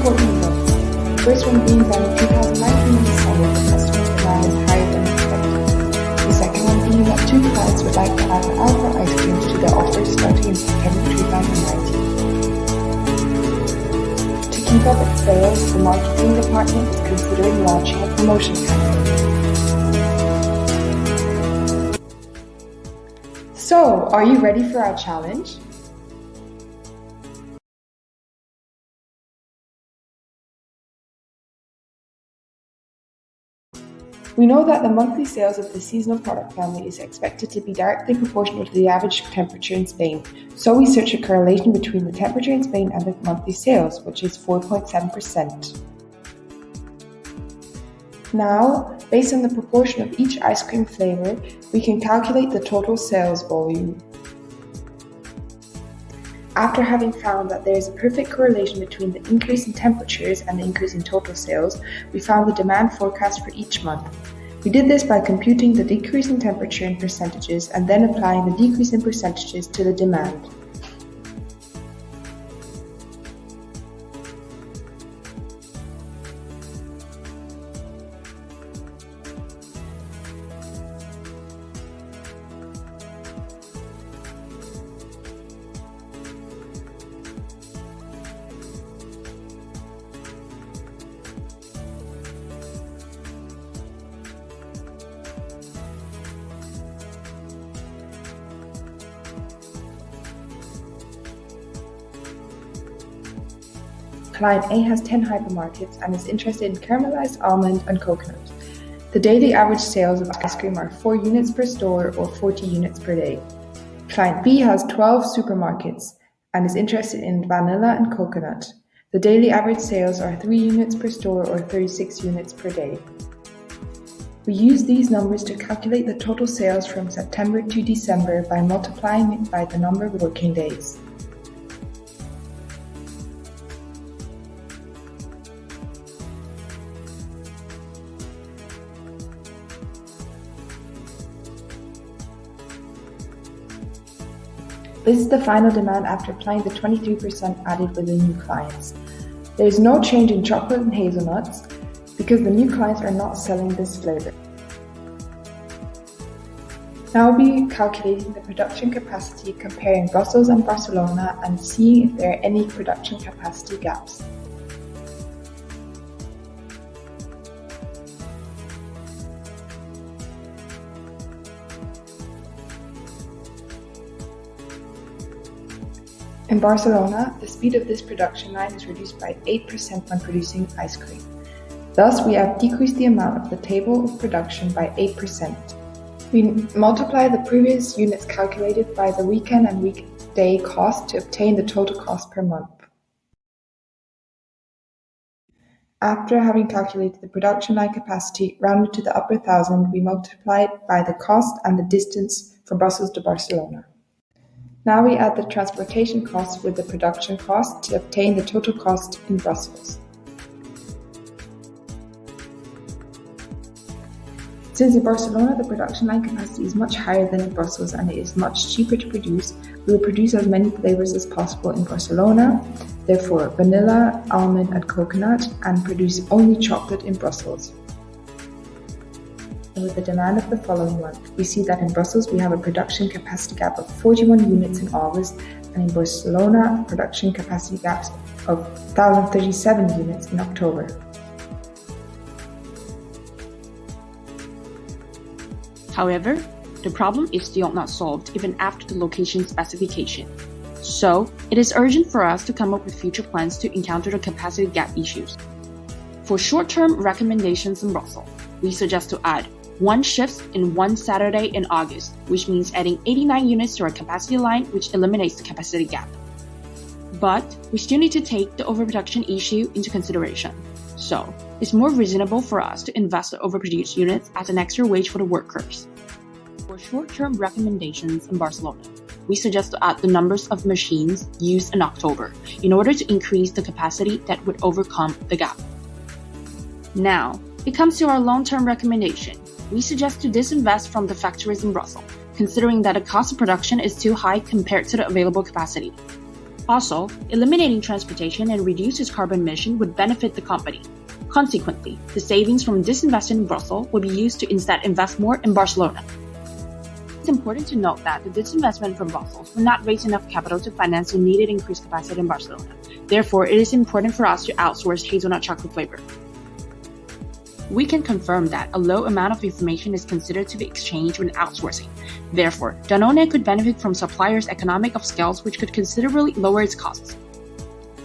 important results. The first one being that in 2019 in December, the customer demand is higher than expected. The second one being that 2 clients would like to add Alpro ice creams to their offers starting in September 2019. To keep up its sales, the marketing department is considering launching a promotion campaign. So, are you ready for our challenge? We know that the monthly sales of the seasonal product family is expected to be directly proportional to the average temperature in Spain, so we search a correlation between the temperature in Spain and the monthly sales, which is 4.7%. Now, based on the proportion of each ice cream flavor, we can calculate the total sales volume. After having found that there is a perfect correlation between the increase in temperatures and the increase in total sales, we found the demand forecast for each month. We did this by computing the decrease in temperature in percentages and then applying the decrease in percentages to the demand. Client A has 10 hypermarkets and is interested in caramelized almond and coconut. The daily average sales of ice cream are 4 units per store or 40 units per day. Client B has 12 supermarkets and is interested in vanilla and coconut. The daily average sales are 3 units per store or 36 units per day. We use these numbers to calculate the total sales from September to December by multiplying it by the number of working days. This is the final demand after applying the 23% added with the new clients. There is no change in chocolate and hazelnuts because the new clients are not selling this flavor. Now we'll be calculating the production capacity comparing Brussels and Barcelona and seeing if there are any production capacity gaps. In Barcelona, the speed of this production line is reduced by 8% when producing ice cream. Thus, we have decreased the amount of the table of production by 8%. We multiply the previous units calculated by the weekend and weekday cost to obtain the total cost per month. After having calculated the production line capacity rounded to the upper thousand, we multiply it by the cost and the distance from Brussels to Barcelona. Now we add the transportation cost with the production cost to obtain the total cost in Brussels. Since in Barcelona the production line capacity is much higher than in Brussels and it is much cheaper to produce, we will produce as many flavors as possible in Barcelona, therefore vanilla, almond and coconut, and produce only chocolate in Brussels. And with the demand of the following month, we see that in Brussels we have a production capacity gap of 41 units in August, and in Barcelona, production capacity gaps of 1,037 units in October. However, the problem is still not solved even after the location specification. So, it is urgent for us to come up with future plans to encounter the capacity gap issues. For short-term recommendations in Brussels, we suggest to add 1 shift in 1 Saturday in August, which means adding 89 units to our capacity line, which eliminates the capacity gap. But we still need to take the overproduction issue into consideration. So, it's more reasonable for us to invest the overproduced units as an extra wage for the workers. For short-term recommendations in Barcelona, we suggest to add the numbers of machines used in October in order to increase the capacity that would overcome the gap. Now, it comes to our long-term recommendation. We suggest to disinvest from the factories in Brussels, considering that the cost of production is too high compared to the available capacity. Also, eliminating transportation and reduce its carbon emission would benefit the company. Consequently, the savings from disinvestment in Brussels will be used to instead invest more in Barcelona. It's important to note that the disinvestment from Brussels will not raise enough capital to finance the needed increased capacity in Barcelona. Therefore, it is important for us to outsource hazelnut chocolate flavor. We can confirm that a low amount of information is considered to be exchanged when outsourcing. Therefore, Danone could benefit from suppliers' economic of scales which could considerably lower its costs.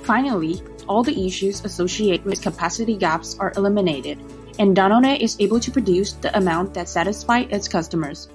Finally, all the issues associated with capacity gaps are eliminated, and Danone is able to produce the amount that satisfies its customers.